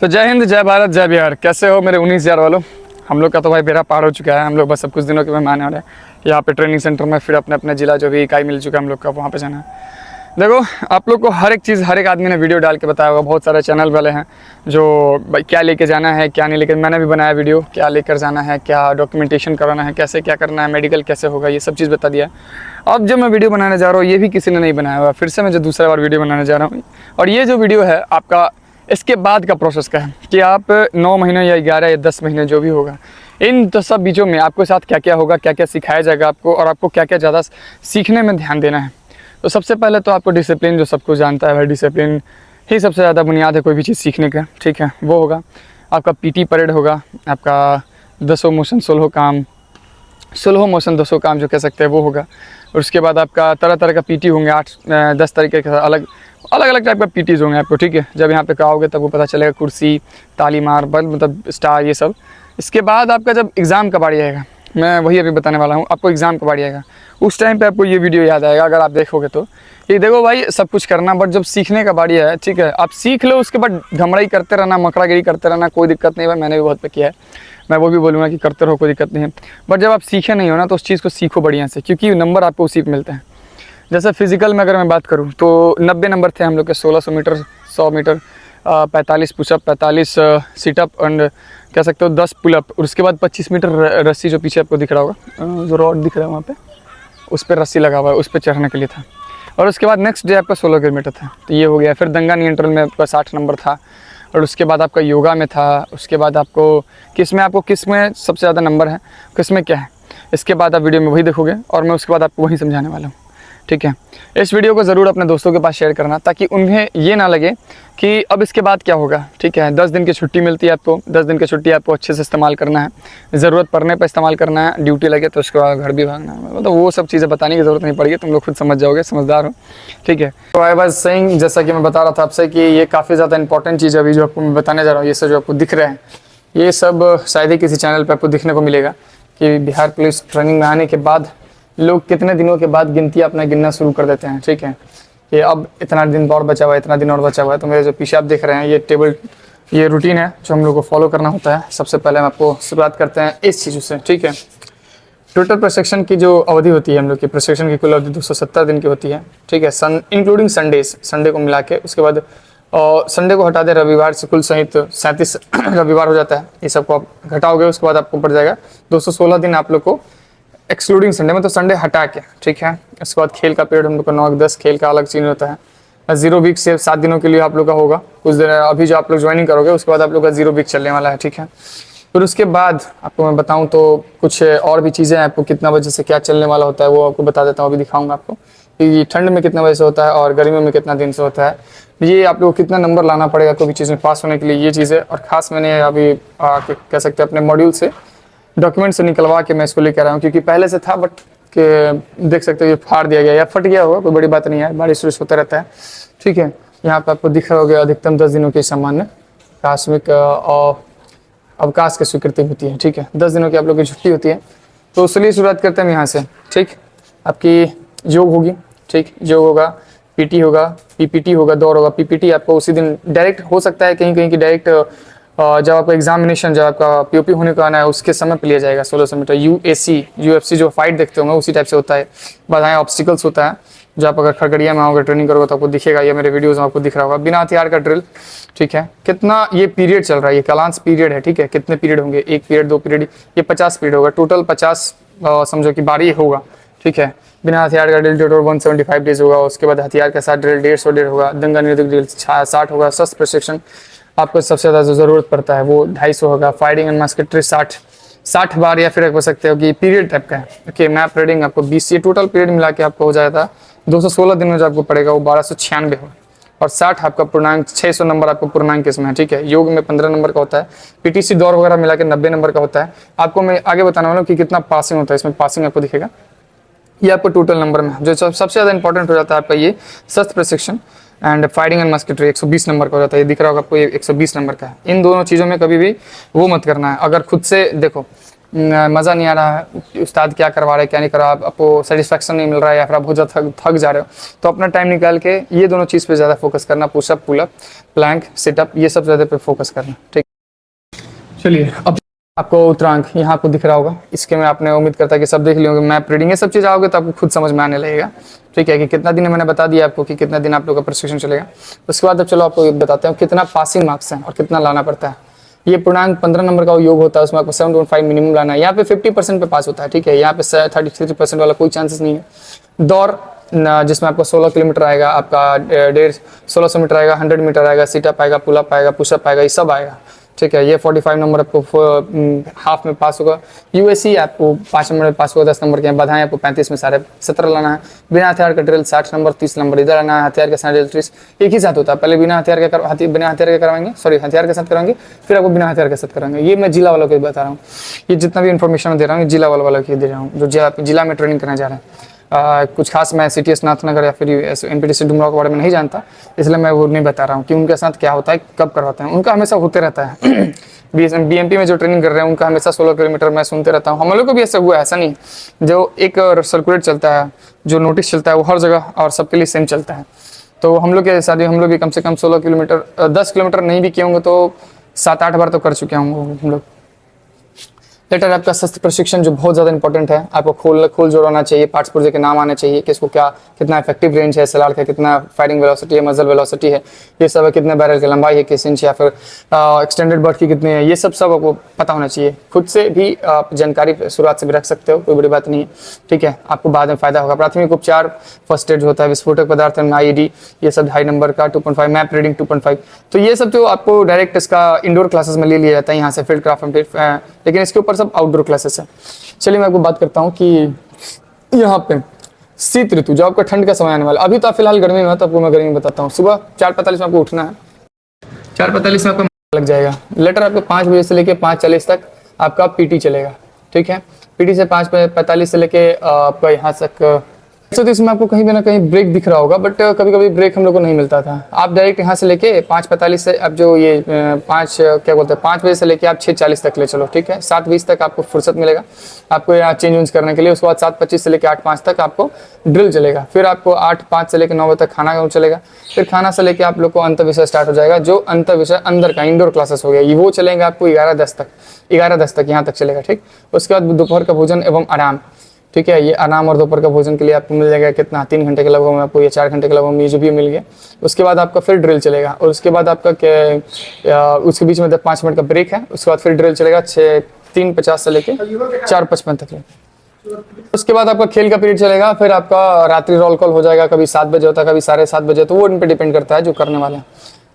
तो जय हिंद, जय भारत, जय बिहार। कैसे हो मेरे 19,000 वालों। हम लोग का तो भाई बेड़ा पार हो चुका है। हम लोग बस अब कुछ दिनों के मेहमान आ रहे हैं यहाँ पे ट्रेनिंग सेंटर में। फिर अपने अपने ज़िला जो भी इकाई मिल चुका है हम लोग का, वहाँ पे जाना है। देखो, आप लोग को हर एक चीज़ हर एक आदमी ने वीडियो डाल के बताया होगा। बहुत सारे चैनल वाले हैं जो भाई क्या लेके जाना है, क्या नहीं लेके। मैंने भी बनाया वीडियो, क्या लेकर जाना है, क्या डॉक्यूमेंटेशन कराना है, कैसे क्या करना है, मेडिकल कैसे होगा, ये सब चीज़ बता दिया। अब जो मैं वीडियो बनाने जा रहा हूँ ये भी किसी ने नहीं बनाया हुआ। फिर से मैं जो दूसरा बार वीडियो बनाने जा रहा हूँ, और ये जो वीडियो है आपका इसके बाद का प्रोसेस का है कि आप 9 महीने या 11 या 10 महीने जो भी होगा, इन तो सब बीचों में आपके साथ क्या क्या होगा, क्या क्या सिखाया जाएगा आपको, और आपको क्या क्या ज़्यादा सीखने में ध्यान देना है। तो सबसे पहले तो आपको डिसिप्लिन, जो सबको जानता है भाई, डिसिप्लिन ही सबसे ज़्यादा बुनियाद है कोई भी चीज़ सीखने का, ठीक है। वो होगा आपका पीटी परेड होगा, आपका 10 मोशन 16 काम, 16 मोशन 200 काम जो कह सकते हैं वो होगा। और उसके बाद आपका तरह तरह का पीटी होंगे, 8-10 तरीके के अलग अलग टाइप का पीटीज़ होंगे आपको, ठीक है। जब यहाँ पे आओगे तब वो पता चलेगा, कुर्सी, ताली मार, बल, मतलब स्टार, ये सब। इसके बाद आपका जब एग्ज़ाम का बारी आएगा, मैं वही अभी बताने वाला हूँ आपको, एग्ज़ाम का बारी आएगा उस टाइम पे आपको ये वीडियो याद आएगा अगर आप देखोगे तो। ये देखो भाई, सब कुछ करना, बट जब सीखने का बारी है, ठीक है, आप सीख लो, उसके बाद घमराई करते रहना, मकड़ागिरी करते रहना, कोई दिक्कत नहीं है। मैंने भी बहुत पे किया है, मैं वो भी बोलूँगा कि करते रहो, कोई दिक्कत नहीं है। बट जब आप सीखे नहीं हो ना, तो उस चीज़ को सीखो बढ़िया से, क्योंकि नंबर आपको उसी पे मिलते हैं। जैसे फिजिकल में अगर मैं बात करूँ तो 90 नंबर थे हम लोग के, 1600 metre, 100 metre, 45 pushup, 45 situp, and कह सकते हो 10 पुलअप। और उसके बाद 25 मीटर रस्सी, जो पीछे आपको दिख रहा होगा, जो रॉड दिख रहा है वहाँ पे, उस पर रस्सी लगा हुआ है, उस पर चढ़ने के लिए था। और उसके बाद नेक्स्ट डे आपका 16 किलोमीटर था, तो ये हो गया। फिर दंगा नियंत्रण में आपका 60 नंबर था। और उसके बाद आपका योगा में था। उसके बाद आपको किस में सबसे ज़्यादा नंबर है, किस में क्या है, इसके बाद आप वीडियो में वही देखोगे, और मैं उसके बाद आपको वही समझाने वाला हूँ, ठीक है। इस वीडियो को ज़रूर अपने दोस्तों के पास शेयर करना, ताकि उन्हें ये ना लगे कि अब इसके बाद क्या होगा, ठीक है। 10 दिन की छुट्टी मिलती है आपको, 10 दिन की छुट्टी आपको अच्छे से इस्तेमाल करना है, ज़रूरत पड़ने पर इस्तेमाल करना है, ड्यूटी लगे तो उसके बाद घर भी भागना है। मतलब वो सब चीज़ें बताने की ज़रूरत नहीं पड़ेगी, तुम लोग खुद समझ जाओगे, समझदार हो, ठीक है। तो आई वाज सेइंग, जैसा कि मैं बता रहा था आपसे, कि ये काफ़ी ज़्यादा इंपॉर्टेंट चीज़ है अभी जो आपको मैं बताने जा रहा हूँ। ये सब जो आपको दिख रहे हैं, ये सब शायद ही किसी चैनल पर आपको दिखने को मिलेगा कि बिहार पुलिस ट्रेनिंग में आने के बाद लोग कितने दिनों के बाद गिनना गिनना शुरू कर देते हैं, ठीक है। कि अब इतना दिन और बचा हुआ है, इतना दिन और बचा हुआ है। तो मेरे जो पीछे आप देख रहे हैं, ये टेबल, ये रूटीन है जो हम लोग को फॉलो करना होता है। सबसे पहले हम आपको शुरुआत करते हैं इस चीज़ों से, ठीक है। टोटल प्रशिक्षण की जो अवधि होती है हम लोग की, प्रशिक्षण की कुल अवधि 270 दिन की होती है, ठीक है, इंक्लूडिंग संडेज, संडे को मिला के। उसके बाद संडे को हटा दे, रविवार से कुल सहित 37 रविवार हो जाता है। ये सबको आप घटाओगे, उसके बाद आपको पड़ जाएगा 216 दिन आप लोग को, एक्सक्लूडिंग संडे में, तो संडे हटा के, ठीक है। उसके बाद खेल का पीरियड हम लोग का 9-10 खेल का अलग सीन होता है। 0 वीक से 7 दिनों के लिए आप लोग का होगा कुछ दिन। अभी जो आप लोग ज्वाइनिंग करोगे उसके बाद आप लोग का 0 वीक चलने वाला है, ठीक है। फिर उसके बाद आपको मैं बताऊं तो कुछ और भी चीज़ें, आपको कितना बजे से क्या चलने वाला होता है वो आपको बता देता हूँ, अभी दिखाऊंगा आपको कि ठंड में कितना बजे से होता है और गर्मी में कितना दिन से होता है। ये आप लोग को कितना नंबर लाना पड़ेगा कोई भी चीज़ में पास होने के लिए, ये चीज़ें। और ख़ास मैंने अभी कह सकते हैं अपने मॉड्यूल से, डॉक्यूमेंट से निकलवा के मैं इसको लेकर आया हूँ, क्योंकि पहले से था बट के देख सकते हो ये फाड़ दिया गया या फट गया होगा, कोई बड़ी बात नहीं है, बारिश वारिश होता रहता है, ठीक है। यहाँ पे आपको दिख रहा होगा अधिकतम 10 दिनों की सामान्य आकस्मिक अवकाश की स्वीकृति होती है, ठीक है। 10 दिनों की आप लोग की छुट्टी होती है। तो उसलिए शुरुआत करते हैं हम यहाँ से, ठीक। आपकी योग होगी, ठीक, योग होगा, पीटी होगा, पीपीटी होगा, दौड़ होगा। पीपीटी आपको उसी दिन डायरेक्ट हो सकता है, कहीं कहीं की डायरेक्ट जब आपका एग्जामिनेशन, जब आपका पीओपी होने को आना है उसके समय पे लिया जाएगा 1600 मीटर। यूएफसी जो फाइट देखते होंगे उसी टाइप से होता है। बाधाएं, ऑब्स्टिकल्स होता है, जो आप अगर खगड़िया में आओगे ट्रेनिंग करोगे तो आपको दिखेगा, ये मेरे वीडियोज़ में आपको दिख रहा होगा। बिना हथियार का ड्रिल, ठीक है। कितना ये पीरियड चल रहा है, ये कालांश पीरियड है, ठीक है। कितने पीरियड होंगे, 1 पीरियड, 2 पीरियड, ये 50 पीरियड होगा टोटल। 50 समझो कि बारी होगा, ठीक है। बिना हथियार का ड्रिल टोटल 175 डेज होगा। उसके बाद हथियार के साथ ड्रिल 150 होगा। दंगा निरोधक ड्रिल 60 होगा। शस्त्र प्रशिक्षण आपको सबसे ज़्यादा जो ज़रूरत पड़ता है वो 250 होगा। फायरिंग एंड मस्केटरी 60 बार, या फिर आप बोल सकते हो कि पीरियड टाइप का है, ओके। मैप रीडिंग आपको 20, ये टोटल पीरियड मिला के आपको हो जाता 216 दिन में जो आपको पड़ेगा वो 1296 होगा। और 60 आपका पूर्णांक, 600 नंबर आपको पूर्णांक इसमें है, ठीक है। योग में 15 नंबर का होता है। पीटीसी दौड़ वगैरह मिला के 90 नंबर का होता है। आपको मैं आगे बताने वाला हूँ कि कितना पासिंग होता है, इसमें पासिंग आपको दिखेगा। ये आपको टोटल नंबर में जो सबसे ज़्यादा इंपॉर्टेंट हो जाता है आपका ये शस्त्र प्रशिक्षण एंड फायरिंग एंड मस्केटरी 120 नंबर का हो जाता है। ये दिख रहा होगा आपको, ये 120 नंबर का है। इन दोनों चीज़ों में कभी भी वो मत करना है। अगर खुद से देखो, मज़ा नहीं आ रहा है, उस्ताद क्या करवा रहे हैं क्या नहीं करवा, आपको सेटिस्फेक्शन नहीं मिल रहा है, या फिर आप बहुत ज़्यादा थक जा रहे हो, तो अपना टाइम निकाल के ये दोनों चीज़ पे ज़्यादा फोकस करना, पुशअप, पुलअप, प्लैंक, सिटअप, ये सब ज़्यादा पे फोकस करना। ठीक, चलिए अब आपको उत्तरांक यहाँ आपको दिख रहा होगा, इसके में आपने उम्मीद करता है कि सब देख लियोगे, मैप रीडिंग ये सब चीज़ आओगे तो आपको खुद समझ में आने लगेगा। ठीक है, कि कितना दिन मैंने बता दिया आपको कि कितना दिन आप लोग का प्रशिक्षण चलेगा। उसके बाद अब चलो आपको बताते हैं कितना पासिंग मार्क्स हैं और कितना लाना पड़ता है। ये पूर्णांक 15 नंबर का योग होता है, उसमें आपको 7.5 मिनिमम लाना है। यहाँ पे 50% पे पास होता है। ठीक है, यहाँ पे 33% वाला कोई चांसेस नहीं है। दौड़ जिसमें आपको 16 किलोमीटर आएगा, आपका 1600 मीटर आएगा, 100 मीटर आएगा, सीटअप आएगा, पुलअप आएगा, पुशअप आएगा, ये सब आएगा। ठीक है, ये 45 नंबर आपको हाफ में पास होगा। यूएससी आपको 5 नंबर में पास होगा, 10 नंबर के बधाएं आपको 35 में सारे 17 लाना है। बिना हथियार का ड्रिल 60 नंबर, 30 नंबर इधर आना है। हथियार के साथ ड्रिल 30 एक ही साथ होता है, पहले बिना हथियार के बिना हथियार के करवाएंगे, सॉरी हथियार के साथ कराएंगे, फिर आपको बिना हथियार के साथ कराएंगे। ये मैं जिला वालों को बता रहा हूँ, ये जितना भी इन्फॉर्मेशन दे रहा हूँ जिला वालों को दे रहा हूँ, जो जिला में ट्रेनिंग करने जा रहे हैं। कुछ खास मैं CTS नाथनगर या फिर NPTC डुमराव के बारे में नहीं जानता, इसलिए मैं वो नहीं बता रहा हूँ कि उनके साथ क्या होता है, कब करवाते हैं। उनका हमेशा होते रहता है। BMP में जो ट्रेनिंग कर रहे हैं उनका हमेशा 16 किलोमीटर मैं सुनते रहता हूँ। हम लोग को भी ऐसा हुआ है, ऐसा नहीं, जो एक सर्कुलेट चलता है, जो नोटिस चलता है वो हर जगह और सबके लिए सेम चलता है। तो हम लोग के साथ हम लोग भी कम से कम 16 किलोमीटर 10 किलोमीटर नहीं भी किए होंगे तो 7-8 बार तो कर चुके होंगे हम लोग। लेटर आपका शस्त्र प्रशिक्षण जो बहुत ज़्यादा इंपॉर्टेंट है, आपको खोल जोड़ आना चाहिए, पार्ट्स पुर्जे के नाम आने चाहिए, किसको क्या कितना इफेक्टिव रेंज है SLR का, कितना फायरिंग वेलोसिटी है, मजल वेलोसिटी है, ये सब है, कितने बैरल की लंबाई है, किस इंच, या फिर एक्सटेंडेड बर्थ की कितनी है, ये सब आपको पता होना चाहिए। खुद से भी आप जानकारी शुरुआत से भी रख सकते हो, कोई बड़ी बात नहीं है। ठीक है, आपको बाद में फायदा होगा। प्राथमिक उपचार फर्स्ट एड होता है, विस्फोटक पदार्थ में IED, ये सब 2.5 नंबर का, 2.5 मैप रीडिंग 2.5, तो ये सब जो आपको डायरेक्ट इसका इंडोर क्लासेस में ले लिया जाता है यहाँ से फील्ड क्राफ्ट, लेकिन इसके ऊपर सब आउटडोर क्लासेस है। चलिए मैं आपको बात करता हूँ कि यहाँ पे शीत ऋतु जो आपका ठंड का समय आने वाला, अभी तो आप फिलहाल गर्मी में है, तो आपको मैं गर्मी में बताता हूँ। सुबह 4:45 में आपको उठना है, 4:45 में आपका लग जाएगा। लेटर आपको 5 बजे से लेके 5:40 तक आपका PT चलेगा। ठीक है, PT से 5:45 से लेके आपका यहाँ तक, तो इसमें आपको कहीं ना कहीं ब्रेक दिख रहा होगा, बट कभी कभी ब्रेक हम लोग को नहीं मिलता था। आप डायरेक्ट यहाँ से लेके 5:45 से अब जो ये 5 बजे से लेके आप 6:40 तक ले चलो। ठीक है, 7:20 तक आपको फुर्सत मिलेगा आपको यहाँ चेंज वेंज करने के लिए। उसके बाद 7:25 से लेके 8:05 तक आपको ड्रिल चलेगा। फिर आपको 8:05 से लेकर 9 बजे तक खाना चलेगा। फिर खाना से लेके आप लोग को अंतर विषय स्टार्ट हो जाएगा, जो अंतर विषय अंदर का इंडोर क्लासेस हो गया, ये वो चलेंगे आपको 11:10 तक यहाँ तक चलेगा। ठीक, उसके बाद दोपहर का भोजन एवं आराम। ठीक है, ये आराम और दोपहर का भोजन के लिए आपको मिल जाएगा कितना, 3 घंटे के लगभग में आपको, या 4 घंटे के लगभग में, ये जो भी मिल गया। उसके बाद आपका फिर ड्रिल चलेगा, और उसके बाद आपका उसके बीच में 5 मिनट का ब्रेक है। उसके बाद फिर ड्रिल चलेगा 3:50 से लेके 4:55 तक। उसके बाद आपका खेल का पीरियड चलेगा। फिर आपका रात्रि रोल कॉल हो जाएगा, कभी 7 बजे होता है, कभी 7:30 बजे, तो वो इन पे डिपेंड करता है जो करने वाले हैं।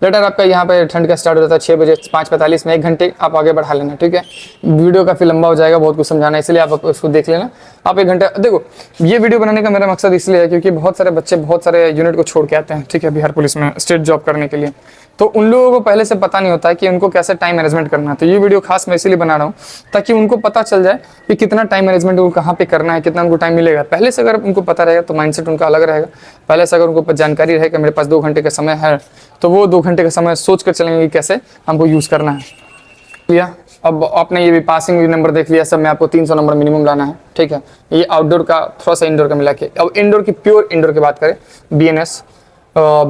लेटर आपका यहाँ पे ठंड का स्टार्ट हो जाता है 6 बजे, 5:45 में 1 घंटे आप आगे बढ़ा लेना। ठीक है, वीडियो काफ़ी लंबा हो जाएगा, बहुत कुछ समझाना है, इसलिए आप उसको देख लेना। आप 1 घंटा देखो, ये वीडियो बनाने का मेरा मकसद इसलिए है क्योंकि बहुत सारे बच्चे बहुत सारे यूनिट को छोड़ के आते हैं। ठीक है, बिहार पुलिस में स्टेट जॉब करने के लिए, तो उन लोगों को पहले से पता नहीं होता है कि उनको कैसे टाइम मैनेजमेंट करना है। तो ये वीडियो खास मैं इसीलिए बना रहा हूँ ताकि उनको पता चल जाए कि कितना टाइम मैनेजमेंट उनको कहाँ पे करना है, कितना उनको टाइम मिलेगा। पहले से अगर उनको पता रहेगा तो माइंडसेट उनका अलग रहेगा। पहले से अगर उनको जानकारी रहेगा मेरे पास 2 घंटे का समय है, तो वो 2 घंटे का समय सोच कर चलेंगे कि कैसे हमको यूज़ करना है। लिया, अब आपने ये भी पासिंग भी नंबर देख लिया, सब में आपको 300 नंबर मिनिमम लाना है। ठीक है, ये आउटडोर का थोड़ा सा इंडोर का मिला के। अब इंडोर की प्योर इंडोर की बात करें,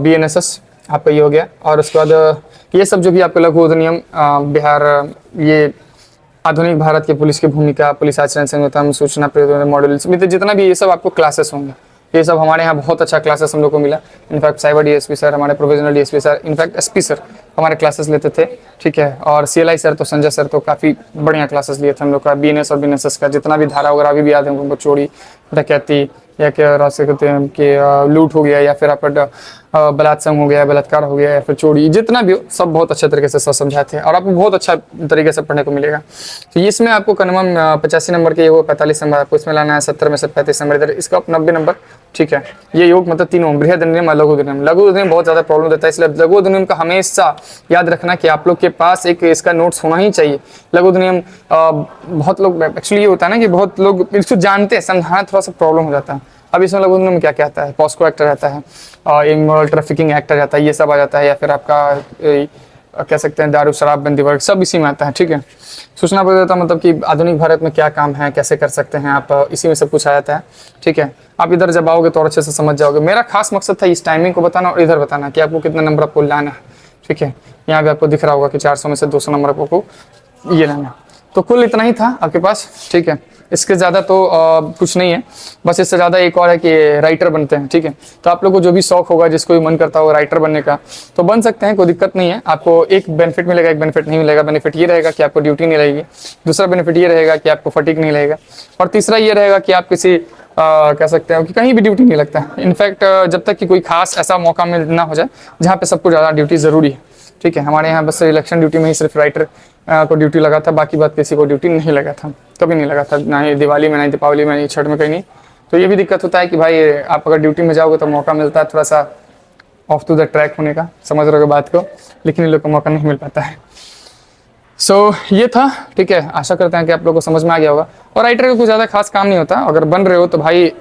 BNSS आपका ये हो गया। और उसके बाद ये सब जो भी आपके लघु अधिनियम बिहार, ये आधुनिक भारत के पुलिस की भूमिका, पुलिस आचरण संहिता, सूचना प्रौद्योगिकी मॉड्यूल, जितना भी ये सब आपको क्लासेस होंगे, ये सब हमारे यहाँ बहुत अच्छा क्लासेस हम लोग को मिला। इनफैक्ट साइबर DSP सर, हमारे provisional DSP sir, in fact SP sir हमारे क्लासेस लेते थे। ठीक है, और CLI सर तो संजय सर तो काफ़ी बढ़िया क्लासेस लिए थे हम लोग का। BNS और BNSS का जितना भी धारा वगैरह अभी भी याद है उनको, चोरी, डकैती, या क्या रास्ते कहते हैं कि लूट हो गया, या फिर आपका बलात्संग हो गया, बलात्कार हो गया, या फिर चोरी, जितना भी हो सब बहुत अच्छे तरीके से सब समझाए थे, और आपको बहुत अच्छा तरीके से पढ़ने को मिलेगा। तो इसमें आपको कन्फर्म 85 नंबर के वो 45 नंबर आपको इसमें लाना है, 70 में से 35 नंबर इधर, इसका 90 नंबर। ठीक है, ये योग मतलब तीनों, बृहद अधिनियम और लघु अधिनियम। लघु अधिनियम बहुत ज़्यादा प्रॉब्लम देता है, इसलिए लघु अधिनियम का हमेशा याद रखना कि आप लोग के पास एक इसका नोट्स होना ही चाहिए। लघु अधिनियम बहुत लोग एक्चुअली ये होता है ना कि बहुत लोग इसको जानते हैं, समझाना थोड़ा सा प्रॉब्लम हो जाता है। अब इसमें लघु अधिनियम में क्या क्या आता है, पॉस्को एक्ट रहता है, इमोरल ट्रैफिकिंग एक्ट रहता है, ये सब आ जाता है। या फिर आपका कह सकते हैं दारू शराब बंदी वर्ग सब इसी में आता है। ठीक है, सूचना प्रतियोगिता मतलब कि आधुनिक भारत में क्या काम है, कैसे कर सकते हैं आप, इसी में सब कुछ आ जाता है। ठीक है, आप इधर जब आओगे तो और अच्छे से समझ जाओगे। मेरा खास मकसद था इस टाइमिंग को बताना और इधर बताना कि आपको कितना नंबर आपको लाना है। ठीक है, यहाँ पे आपको दिख रहा होगा कि 400 में से 200 नंबर आपको ये लाना है। तो कुल इतना ही था आपके पास। ठीक है, इसके ज़्यादा तो कुछ नहीं है, बस इससे ज़्यादा एक और है कि राइटर बनते हैं। ठीक है, तो आप लोग को जो भी शौक होगा, जिसको भी मन करता हो राइटर बनने का, तो बन सकते हैं, कोई दिक्कत नहीं है। आपको एक बेनिफिट मिलेगा, एक बेनिफिट नहीं मिलेगा। बेनिफिट ये रहेगा कि आपको ड्यूटी नहीं रहेगी, दूसरा बेनिफिट ये रहेगा कि आपको फटीक नहीं रहेगा, और तीसरा ये रहेगा कि आप किसी कह सकते हो कि कहीं भी ड्यूटी नहीं लगता है। इनफैक्ट जब तक कि कोई खास ऐसा मौका मिल ना हो जाए जहाँ पे सबको ज़्यादा ड्यूटी ज़रूरी है। ठीक है, हमारे यहाँ बस इलेक्शन ड्यूटी में ही सिर्फ राइटर को ड्यूटी लगा था, बाकी बात किसी को ड्यूटी नहीं लगा था, कभी नहीं लगा था, ना ही दिवाली में, ना ही दीपावली में, नहीं छठ में, कहीं नहीं। तो ये भी दिक्कत होता है कि भाई आप अगर ड्यूटी में जाओगे तो मौका मिलता है थोड़ा सा ऑफ टू द ट्रैक होने का, समझ रहे हो बात को, लेकिन इन लोग को मौका नहीं मिल पाता है। सो ये था। ठीक है, आशा करते हैं कि आप लोग को समझ में आ गया होगा। और राइटर का कुछ ज़्यादा खास काम नहीं होता, अगर बन रहे हो तो भाई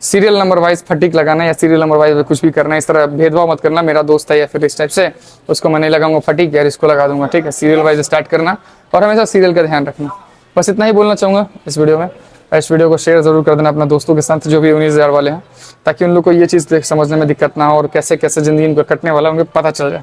सीरियल नंबर वाइज फटीक लगाना या सीरियल नंबर वाइज कुछ भी करना, इस तरह भेदभाव मत करना। मेरा दोस्त है या फिर इस टाइप से, उसको मैं नहीं लगाऊंगा फटीक यार, इसको लगा दूंगा। ठीक है, सीरियल वाइज स्टार्ट करना और हमेशा सीरियल का ध्यान रखना। बस इतना ही बोलना चाहूँगा इस वीडियो में। इस वीडियो को शेयर जरूर कर देना अपने दोस्तों के साथ जो भी 19,000 वाले हैं, ताकि उन लोग को ये चीज़ समझने में दिक्कत ना हो और कैसे कैसे ज़िंदगी उनको कटने वाला उनको पता चल जाए।